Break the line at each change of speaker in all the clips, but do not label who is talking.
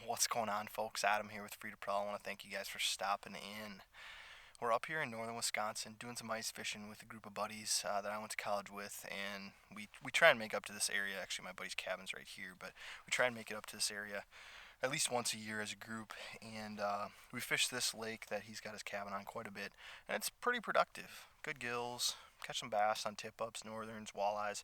What's going on, folks? Adam here with Free to Prowl. I want to thank you guys for stopping in. We're up here in northern Wisconsin doing some ice fishing with a group of buddies that I went to college with, and we try and make up to this area. Actually, my buddy's cabin's right here, but we try and make it up to this area at least once a year as a group, and we fish this lake that he's got his cabin on quite a bit, and it's pretty productive. Good gills, catch some bass on tip-ups, northerns, walleyes,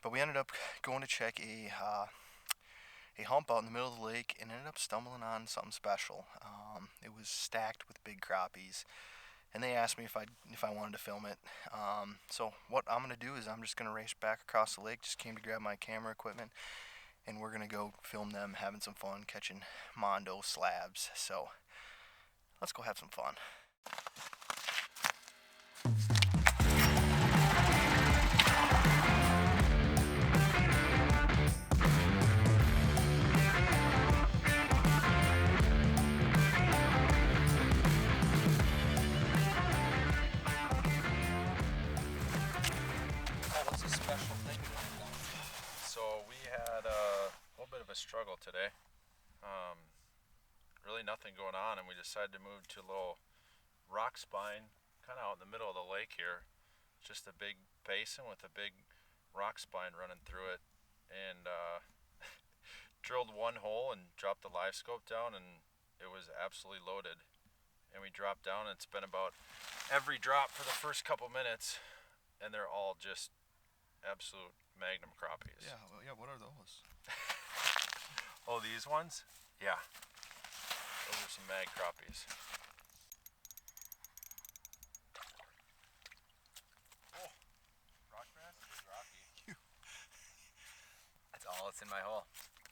but we ended up going to check a hump out in the middle of the lake and ended up stumbling on something special. It was stacked with big crappies, and they asked me if I wanted to film it. So what I'm gonna do is I'm just gonna race back across the lake. Just came to grab my camera equipment, and we're gonna go film them having some fun catching mondo slabs. So let's go have some fun.
So we had a little bit of a struggle today. Really nothing going on, and we decided to move to a little rock spine kind of out in the middle of the lake here. Just a big basin with a big rock spine running through it, and drilled one hole and dropped the live scope down, and it was absolutely loaded. And we dropped down, and it's been about every drop for the first couple minutes, and they're all just absolute magnum crappies.
Yeah, what are those?
Oh, these ones? Yeah. Those are some mag crappies. Oh, rock bass? Big rocky.
That's all that's in my hole.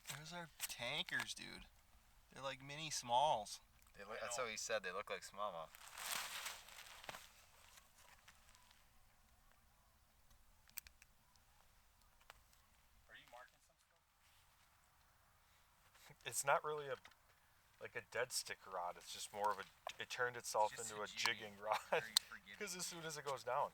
Those are tankers, dude. They're like mini smalls.
That's what he said. They look like smallmouth.
It's not really like a dead stick rod. It's just more of it turned itself into a jigging rod because as soon as it goes down.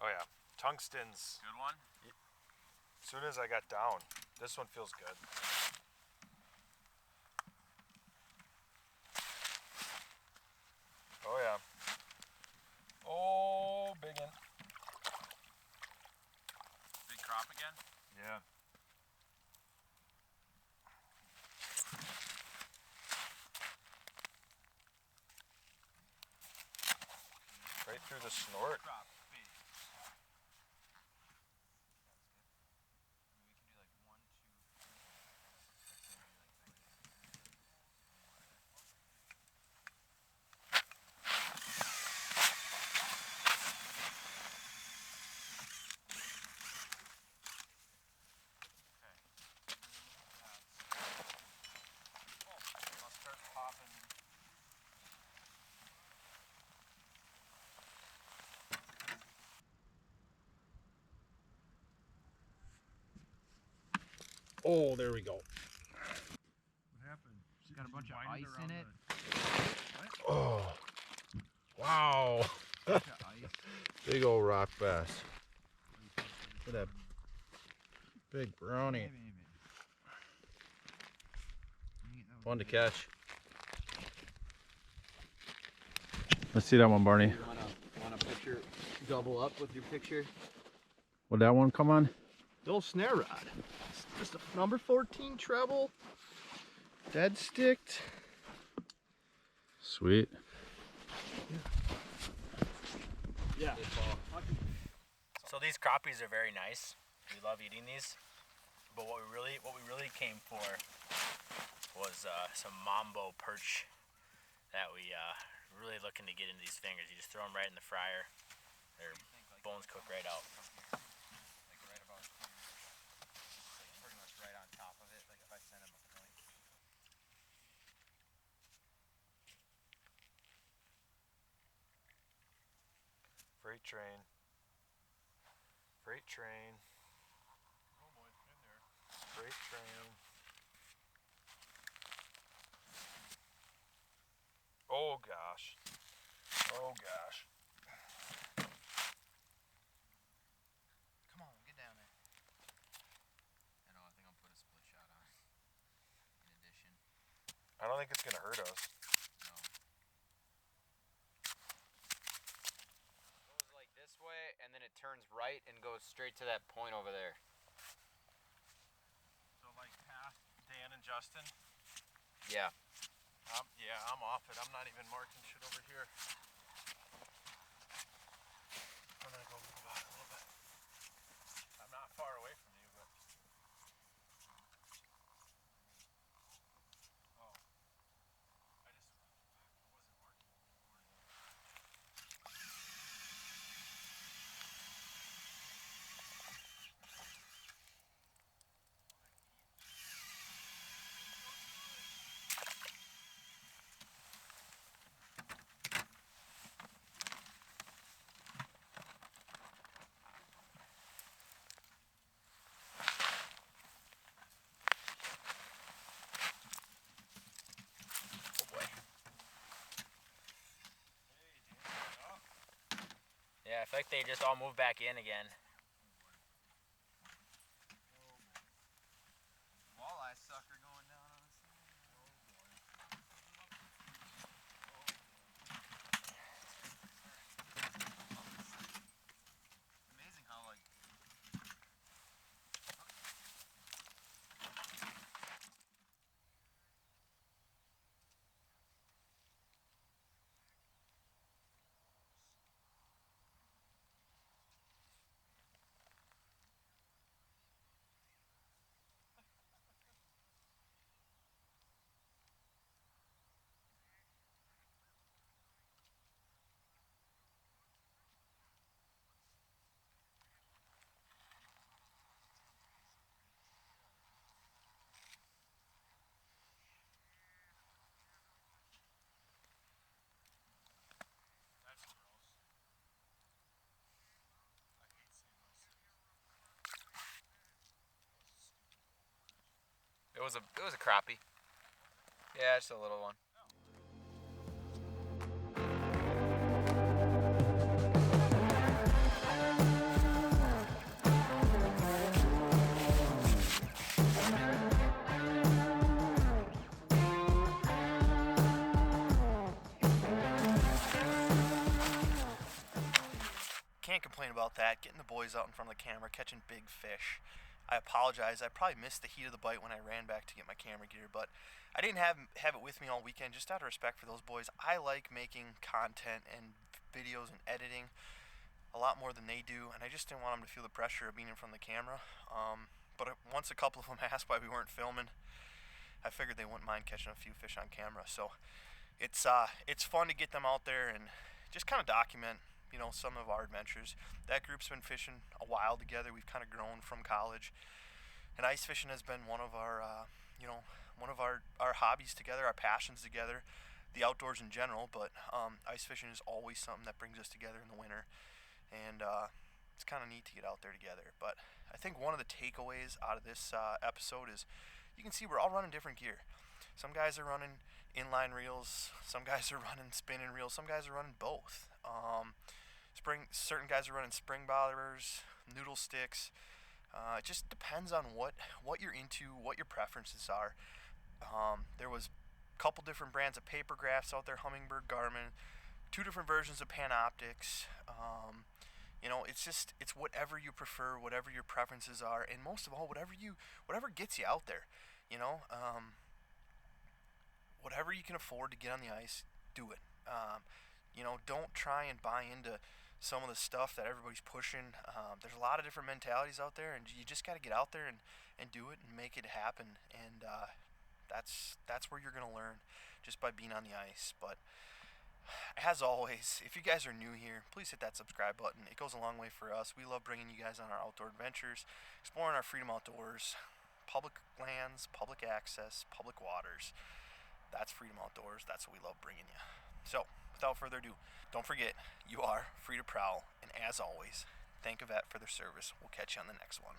Oh yeah, tungsten's
Good one?
as soon as I got down. This one feels good. Oh yeah. Oh, big one.
Big crop again?
Yeah. Right through the snort.
Crop, big. We can do like 1, 2, 3. I'll start popping.
Oh, there we go.
What happened?
Got a bunch of ice in it.
Oh, wow.
Bunch of ice.
Big old rock bass. Look at that big brownie. Fun to catch. Let's see that one, Barney.
Want a picture? Double up with your picture.
Would that one come on?
The old snare rod. It's just a number 14 treble. Dead sticked.
Sweet.
Yeah.
So these crappies are very nice. We love eating these. But what we really came for was some mambo perch that we really looking to get into these fingers. You just throw them right in the fryer. Their bones cook right out. Like right about here. Like pretty much right on top of it. Like if I send them a point.
Freight train. Freight train.
Oh boy, in there.
Freight train. Oh gosh. Oh gosh.
Come on, get down.
don't think it's gonna hurt us.
Goes like this way, and then it turns right and goes straight to that point over there.
So like past Dan and Justin.
Yeah.
Yeah, I'm off it. I'm not even marking shit over here. I'm gonna go move out a little bit. I'm not far away from you, but. Oh. I wasn't marking before.
Yeah, I feel like they just all moved back in again.
Walleye sucker going down on the Amazing how like
That's gross. I hate seeing those things.
it was a crappie. Yeah, just a little one.
Can't complain about that. Getting the boys out in front of the camera, catching big fish. I apologize. I probably missed the heat of the bite when I ran back to get my camera gear, but I didn't have it with me all weekend just out of respect for those boys. I like making content and videos and editing a lot more than they do, and I just didn't want them to feel the pressure of being in front of the camera. But once a couple of them asked why we weren't filming, I figured they wouldn't mind catching a few fish on camera. So it's fun to get them out there and just kind of document, some of our adventures. That group's been fishing a while together. We've kind of grown from college, and ice fishing has been one of our hobbies together, our passions together, the outdoors in general. But ice fishing is always something that brings us together in the winter, and it's kind of neat to get out there together. But I think one of the takeaways out of this episode is you can see we're all running different gear. Some guys are running inline reels, some guys are running spinning reels, some guys are running both. Certain guys are running spring bobbers, noodle sticks. It just depends on what you're into, what your preferences are. There was a couple different brands of paper graphs out there, Humminbird, Garmin, 2 different versions of Panoptics. It's whatever you prefer, whatever your preferences are, and most of all, whatever gets you out there. Whatever you can afford to get on the ice, do it. Don't try and buy into some of the stuff that everybody's pushing. There's a lot of different mentalities out there, and you just got to get out there and do it and make it happen. And that's where you're going to learn, just by being on the ice. But as always, if you guys are new here, please hit that subscribe button. It goes a long way for us. We love bringing you guys on our outdoor adventures, exploring our freedom outdoors, public lands, public access, public waters. That's freedom outdoors. That's what we love bringing you. So, without further ado, don't forget, you are free to prowl. And as always, thank a vet for their service. We'll catch you on the next one.